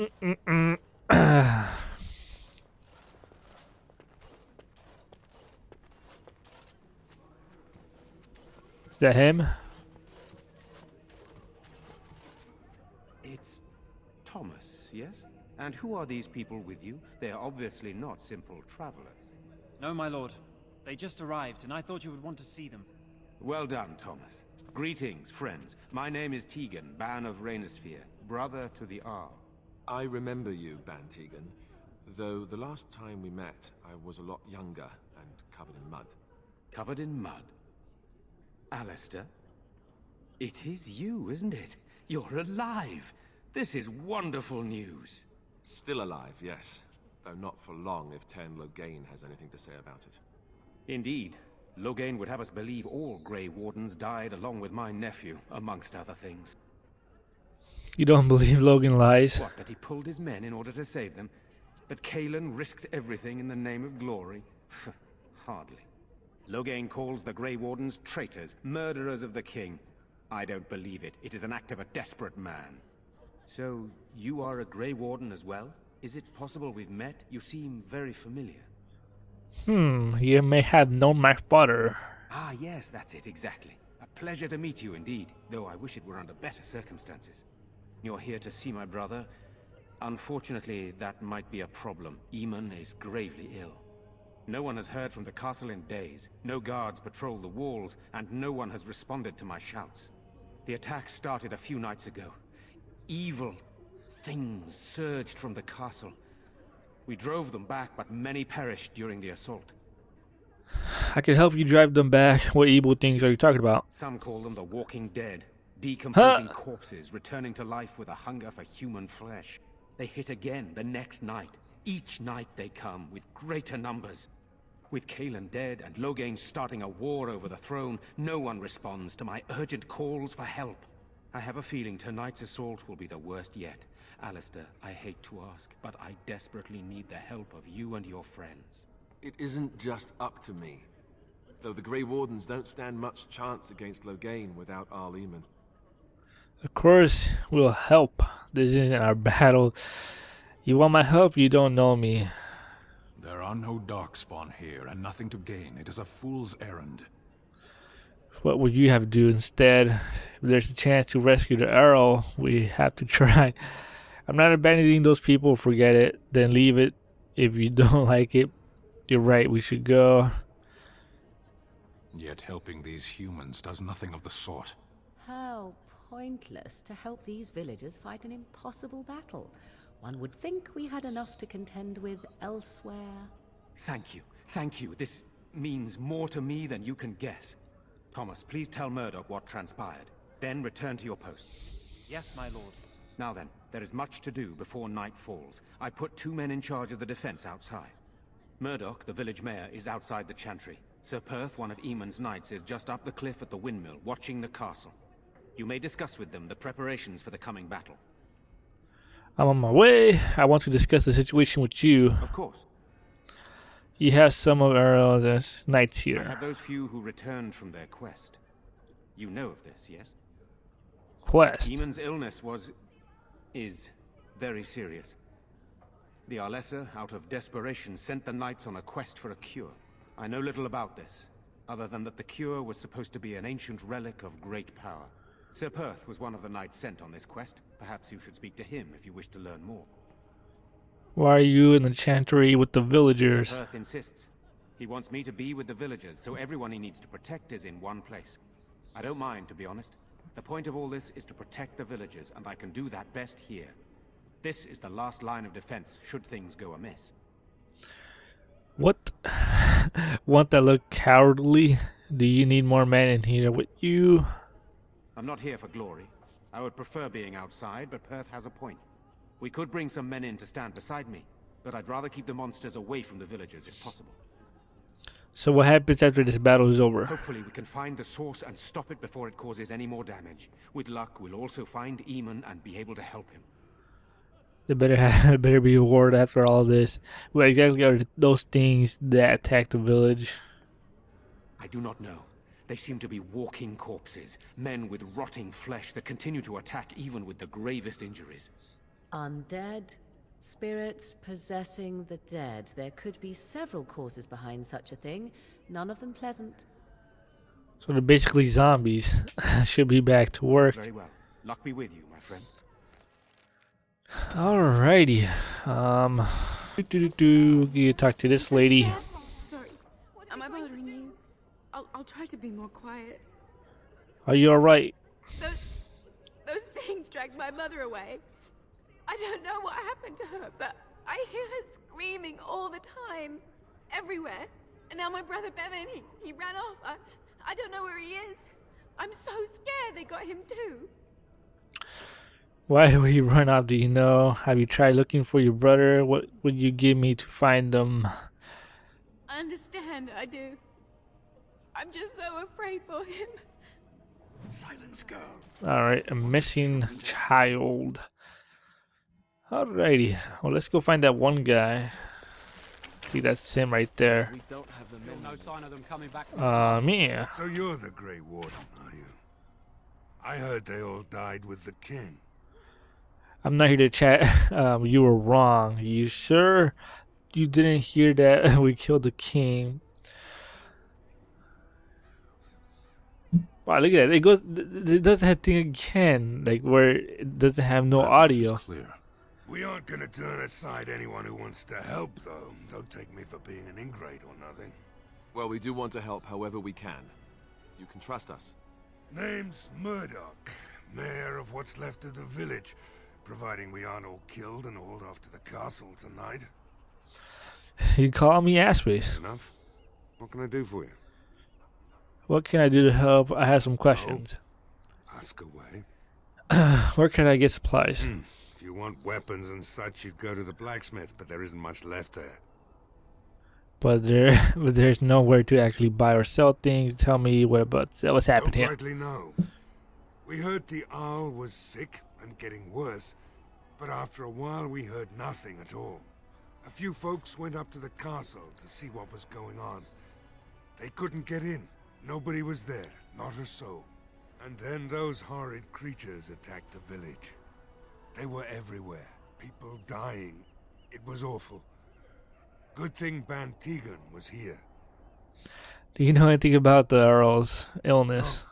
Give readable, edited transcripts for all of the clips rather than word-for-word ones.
Is that him? It's Thomas, yes? And who are these people with you? They are obviously not simple travelers. No, my lord. They just arrived, and I thought you would want to see them. Well done, Thomas. Greetings, friends. My name is Tegan, Ban of Rainersphere, brother to the Arl. I remember you, Ban Tegan, though the last time we met, I was a lot younger and covered in mud. Covered in mud? Alistair? It is you, isn't it? You're alive! This is wonderful news. Still alive, yes. Though not for long if Ten Loghain has anything to say about it. Indeed. Loghain would have us believe all Grey Wardens died along with my nephew, amongst other things. You don't believe Logan lies? What, that he pulled his men in order to save them? That Cailan risked everything in the name of glory? Hardly. Loghain calls the Grey Wardens traitors, murderers of the king. I don't believe it. It is an act of a desperate man. So, you are a Grey Warden as well? Is it possible we've met? You seem very familiar. You may have known my father. Ah, yes, that's it, exactly. A pleasure to meet you indeed, though I wish it were under better circumstances. You're here to see my brother. Unfortunately, that might be a problem. Eamon is gravely ill. No one has heard from the castle in days. No guards patrol the walls, and no one has responded to my shouts. The attack started a few nights ago. Evil things surged from the castle. We drove them back, but many perished during the assault. I can help you drive them back. What evil things are you talking about? Some call them the Walking Dead. Decomposing corpses, returning to life with a hunger for human flesh. They hit again the next night. Each night they come, with greater numbers. With Cailan dead and Loghain starting a war over the throne, no one responds to my urgent calls for help. I have a feeling tonight's assault will be the worst yet. Alistair, I hate to ask, but I desperately need the help of you and your friends. It isn't just up to me. Though the Grey Wardens don't stand much chance against Loghain without Arl Eamon. Of course, we'll help. This isn't our battle. You want my help? You don't know me. There are no darkspawn here, and nothing to gain. It is a fool's errand. What would you have to do instead? If there's a chance to rescue the Earl, we have to try. I'm not abandoning those people. Forget it. Then leave it. If you don't like it, you're right. We should go. Yet helping these humans does nothing of the sort. How pointless to help these villagers fight an impossible battle. One would think we had enough to contend with elsewhere. Thank you. Thank you. This means more to me than you can guess. Thomas, please tell Murdoch what transpired. Then return to your post. Yes, my lord. Now then, there is much to do before night falls. I put 2 men in charge of the defense outside. Murdoch, the village mayor, is outside the chantry. Sir Perth, one of Eamon's knights, is just up the cliff at the windmill, watching the castle. You may discuss with them the preparations for the coming battle. I'm on my way. I want to discuss the situation with you. Of course. You have some of our knights I here. have those few who returned from their quest. You know of this, yes? Quest. Eamon's illness is very serious. The Arlessa, out of desperation, sent the knights on a quest for a cure. I know little about this, other than that the cure was supposed to be an ancient relic of great power. Sir Perth was one of the knights sent on this quest. Perhaps you should speak to him if you wish to learn more. Why are you in the chantry with the villagers? Sir Perth insists. He wants me to be with the villagers, so everyone he needs to protect is in one place. I don't mind, to be honest. The point of all this is to protect the villagers, and I can do that best here. This is the last line of defense, should things go amiss. What? Want that look cowardly? Do you need more men in here with you? I'm not here for glory. I would prefer being outside, but Perth has a point. We could bring some men in to stand beside me, but I'd rather keep the monsters away from the villagers if possible. So what happens after this battle is over? Hopefully we can find the source and stop it before it causes any more damage. With luck, we'll also find Eamon and be able to help him. There better be a ward after all this. What exactly are those things that attack the village? I do not know. They seem to be walking corpses, men with rotting flesh that continue to attack even with the gravest injuries. Undead, spirits possessing the dead. There could be several causes behind such a thing, none of them pleasant. So they're basically zombies. Should be back to work. Very well. Luck be with you, my friend. Alrighty. You talk to this lady. Sorry. Am I bothering you? I'll try to be more quiet. Are you alright? Those things dragged my mother away. I don't know what happened to her, but I hear her screaming all the time. Everywhere. And now my brother Bevan, he ran off. I don't know where he is. I'm so scared they got him too. Why would he run off? Do you know? Have you tried looking for your brother? What would you give me to find them? I understand, I do. I'm just so afraid for him. Silence, girl. Alright, a missing child. Alrighty. Well, let's go find that one guy. See, that's him right there. We don't have the men. No sign of them coming back. Yeah. So you're the Grey Warden, are you? I heard they all died with the king. I'm not here to chat. You were wrong. You sure you didn't hear that we killed the king? Wow, look at that. It goes. It does that thing again, like where it doesn't have no audio. Clear. We aren't gonna turn aside anyone who wants to help, though. Don't take me for being an ingrate or nothing. Well, we do want to help however we can. You can trust us. Name's Murdoch, mayor of what's left of the village, providing we aren't all killed and hauled off to the castle tonight. You call me assface. Enough? What can I do for you? What can I do to help? I have some questions. Ask away. Where can I get supplies? If you want weapons and such, you'd go to the blacksmith, but there isn't much left there. But there's nowhere to actually buy or sell things. Tell me what's happening Don't here. rightly know. We heard the owl was sick and getting worse, but after a while we heard nothing at all. A few folks went up to the castle to see what was going on. They couldn't get in. Nobody was there, not a soul. And then those horrid creatures attacked the village. They were everywhere, people dying. It was awful. Good thing Bantegan was here. Do you know anything about the Earl's illness?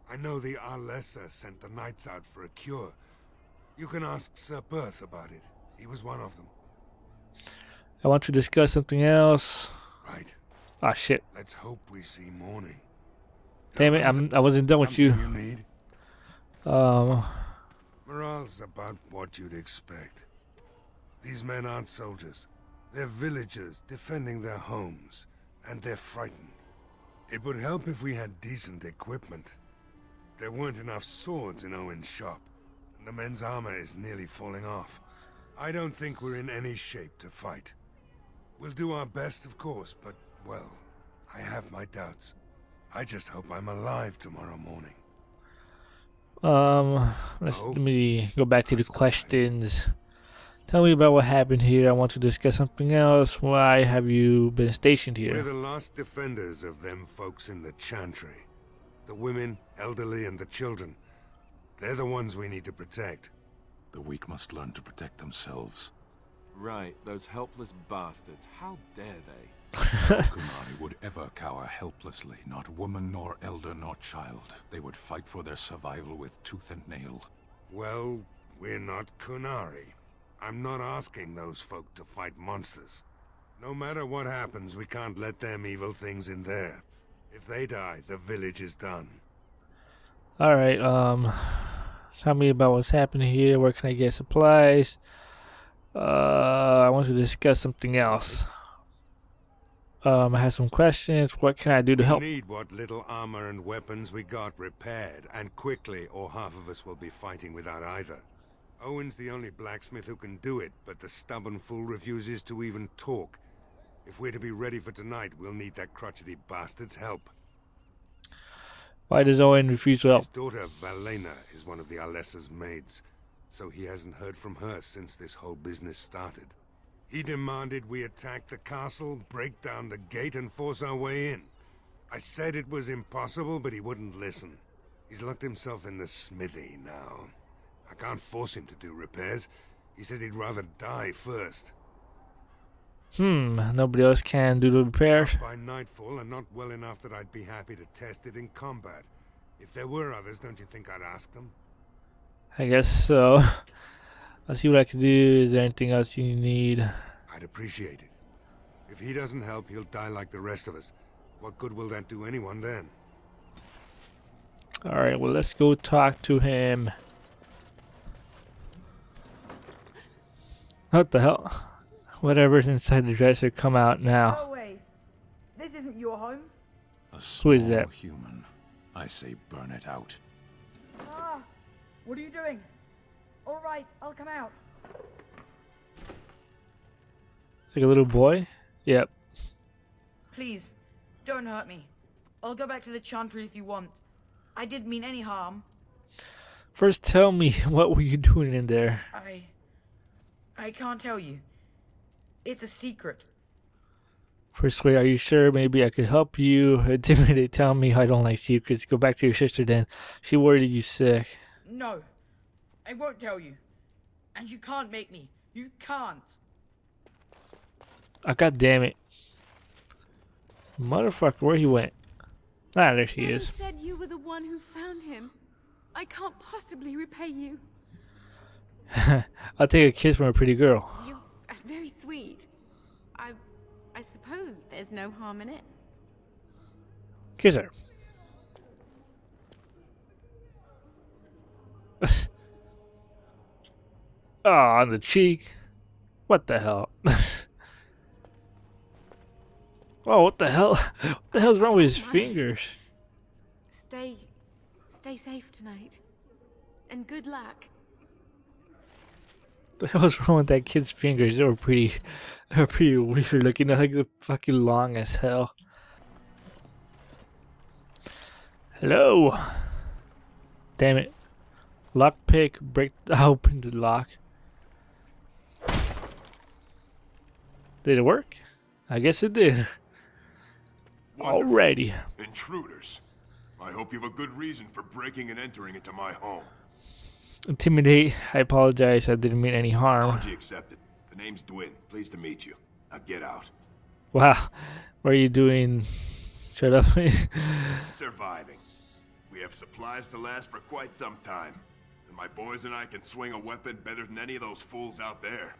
I know the Arlessa sent the knights out for a cure. You can ask Sir Perth about it. He was one of them. I want to discuss something else. Right. Ah, shit. Let's hope we see morning. Damn it, I wasn't done with you. Something need? Um, Morale's about what you'd expect. These men aren't soldiers. They're villagers defending their homes, and they're frightened. It would help if we had decent equipment. There weren't enough swords in Owen's shop, and the men's armor is nearly falling off. I don't think we're in any shape to fight. We'll do our best, of course, but, well, I have my doubts. I just hope I'm alive tomorrow morning. let me go back to the questions. Tell me about what happened here. I want to discuss something else. Why have you been stationed We're here? the last defenders of them folks in the Chantry. The women, elderly, and the children. They're the ones we need to protect. The weak must learn to protect themselves. Right, those helpless bastards. How dare they? No Kunari would ever cower helplessly, not woman nor elder nor child. They would fight for their survival with tooth and nail. Well, we're not Kunari. I'm not asking those folk to fight monsters. No matter what happens, we can't let them evil things in there. If they die, the village is done. Alright, tell me about what's happening here. Where can I get supplies? I want to discuss something else. I have some questions. What can I do to help? We need what little armor and weapons we got repaired, and quickly, or half of us will be fighting without either. Owen's the only blacksmith who can do it, but the stubborn fool refuses to even talk. If we're to be ready for tonight, we'll need that crotchety bastard's help. Why does Owen refuse to help? His daughter, Valena, is one of the Alessa's maids, so he hasn't heard from her since this whole business started. He demanded we attack the castle, break down the gate, and force our way in. I said it was impossible, but he wouldn't listen. He's locked himself in the smithy now. I can't force him to do repairs. He said he'd rather die first. Nobody else can do the repairs. By nightfall, and not well enough that I'd be happy to test it in combat. If there were others, don't you think I'd ask them? I guess so. I'll see what I can do. Is there anything else you need? I'd appreciate it. If he doesn't help, he'll die like the rest of us. What good will that do anyone then? Alright, well, let's go talk to him. What the hell? Whatever's inside the dresser, come out now. Go away. This isn't your home. Who is that? Human. I say burn it out. Ah, what are you doing? All right, I'll come out. Like a little boy? Yep. Please, don't hurt me. I'll go back to the chantry if you want. I didn't mean any harm. First tell me, what were you doing in there? I can't tell you. It's a secret. First, wait, are you sure? Maybe I could help you. Intimidate, tell me I don't like secrets. Go back to your sister then. She worried you sick. No, I won't tell you. And you can't make me. You can't. Oh, God damn it. Motherfucker, where he went? Ah, there she is. said you were the one who found him. I can't possibly repay you. I'll take a kiss from a pretty girl. You're very sweet. I suppose there's no harm in it. Kiss her. Oh, on the cheek. What the hell? Oh, what the hell? What the hell's wrong with his fingers? Stay safe tonight. And good luck. What the hell's wrong with that kid's fingers? They were pretty weird looking. They're like fucking long as hell. Hello. Damn it. Lockpick, break open the lock. Did it work? I guess it did. Wonderful. Alrighty. Intruders. I hope you have a good reason for breaking and entering into my home. Intimidate. I apologize. I didn't mean any harm. Apology accepted. The name's Dwin. Pleased to meet you. Now get out. Wow. What are you doing? Shut up. Surviving. We have supplies to last for quite some time. And my boys and I can swing a weapon better than any of those fools out there.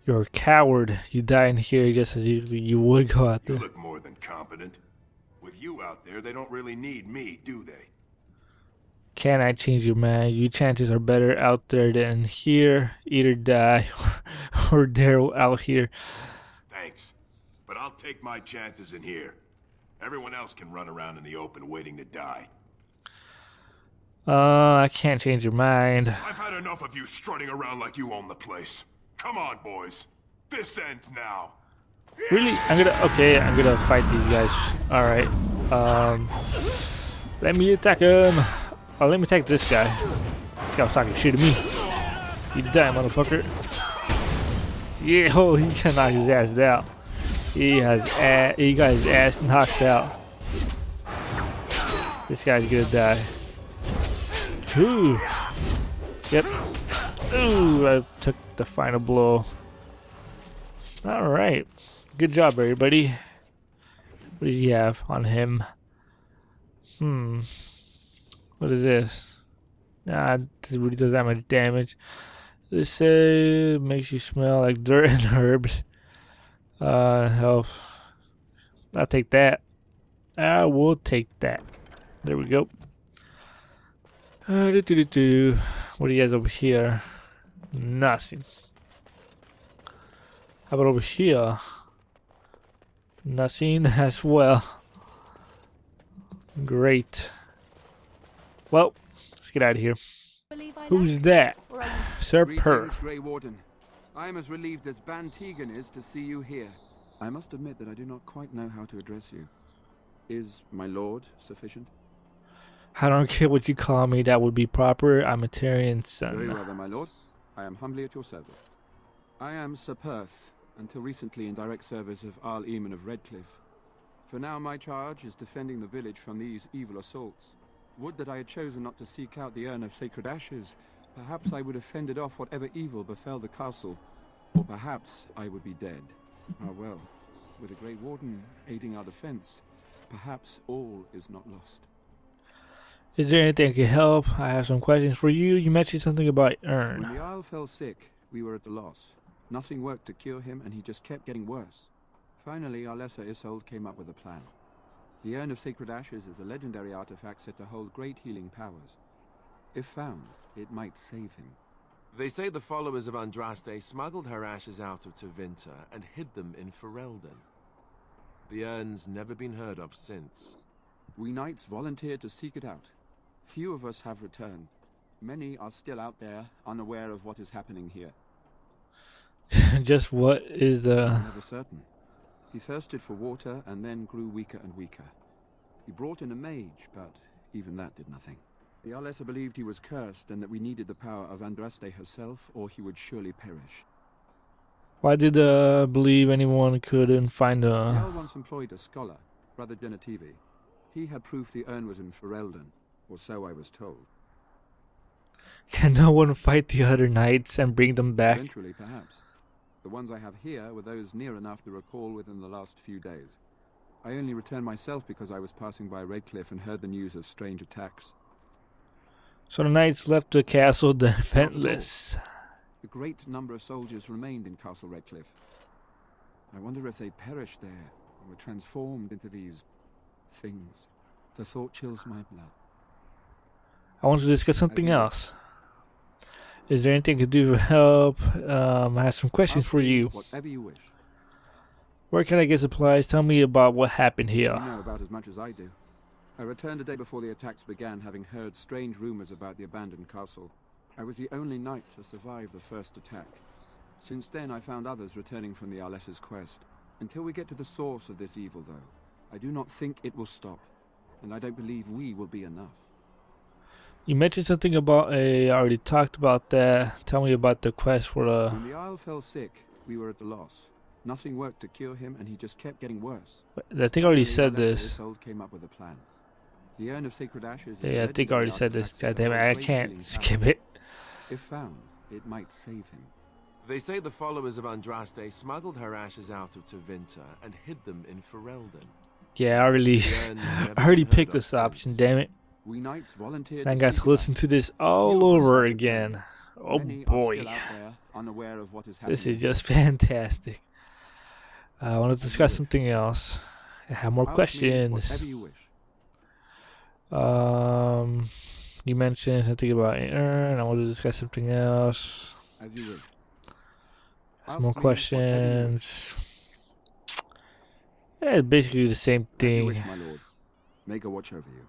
You're a coward. You die in here just as easily you would go out there. You look more than competent. With you out there, they don't really need me, do they? Can I change your mind? Your chances are better out there than here. Either die or they're out here. Thanks. But I'll take my chances in here. Everyone else can run around in the open waiting to die. I can't change your mind. I've had enough of you strutting around like you own the place. Come on, boys. This ends now. Really? I'm gonna fight these guys. Alright. Let me attack him. Oh, let me attack this guy. This guy was talking shit to me. You die, motherfucker. Yeah, oh, he can knock his ass out. He got his ass knocked out. This guy's gonna die. Ooh. Yep. Ooh, I took the final blow. Alright. Good job, everybody. What does he have on him? What is this? Nah, it really doesn't that much damage. This makes you smell like dirt and herbs. Health. I'll take that. I will take that. There we go. What do you guys over here? Nothing. How about over here? Nothing as well. Great. Well, let's get out of here. Who's that? Sir Per. Grey Warden. I am as relieved as Bantegan is to see you here. I must admit that I do not quite know how to address you. Is my lord sufficient? I don't care what you call me, that would be proper. I'm a Tyrian son. Very well then, my lord. I am humbly at your service. I am Sir Perth, until recently in direct service of Arl Eamon of Redcliffe. For now my charge is defending the village from these evil assaults. Would that I had chosen not to seek out the urn of sacred ashes Perhaps I would have fended off whatever evil befell the castle, or perhaps I would be dead. Ah well, with the Grey Warden aiding our defense, perhaps all is not lost. Is there anything I can help? I have some questions for you. You mentioned something about Ern. When the Isle fell sick, we were at a loss. Nothing worked to cure him, and he just kept getting worse. Finally, our lesser Isolde came up with a plan. The Urn of Sacred Ashes is a legendary artifact said to hold great healing powers. If found, it might save him. They say the followers of Andraste smuggled her ashes out of Tevinter and hid them in Ferelden. The urn's never been heard of since. We knights volunteered to seek it out. Few of us have returned. Many are still out there, unaware of what is happening here. Just what is the... I'm never certain. He thirsted for water and then grew weaker and weaker. He brought in a mage, but even that did nothing. The Arlessa believed he was cursed and that we needed the power of Andraste herself, or he would surely perish. Why did believe anyone couldn't find The a... Earl once employed a scholar, Brother Genetivi. He had proof the urn was in Ferelden, or so I was told. Can no one fight the other knights and bring them back? Eventually, perhaps. The ones I have here were those near enough to recall within the last few days. I only returned myself because I was passing by Redcliffe and heard the news of strange attacks. So the knights left the castle defenseless. A great number of soldiers remained in Castle Redcliffe. I wonder if they perished there, or were transformed into these... things. The thought chills my blood. I want to discuss something else. Is there anything I can do to help? I have some questions for you. Whatever you wish. Where can I get supplies? Tell me about what happened here. You know about as much as I do. I returned a day before the attacks began, having heard strange rumors about the abandoned castle. I was the only knight to survive the first attack. Since then, I found others returning from the Arlessa's quest. Until we get to the source of this evil, though, I do not think it will stop, and I don't believe we will be enough. You mentioned something about I already talked about that. Tell me about the quest for the... When the Isle fell sick, we were at a loss. Nothing worked to cure him, and he just kept getting worse. I think I already said this. Isolde came up with a plan. The Urn of Sacred Ashes is Yeah, I think I already said this. God damn it, I can't skip it. If found, it might save him. They say the followers of Andraste smuggled her ashes out of Tevinter and hid them in Ferelden. Yeah, I already picked this option, damn it. We knights volunteered. I got to listen to this all over again. Oh boy. This is just fantastic. I want to discuss something else. I have more questions. You mentioned something about Ern. I want to discuss something else. Some more questions. Yeah, it's basically the same thing. My lord. May God watch over you.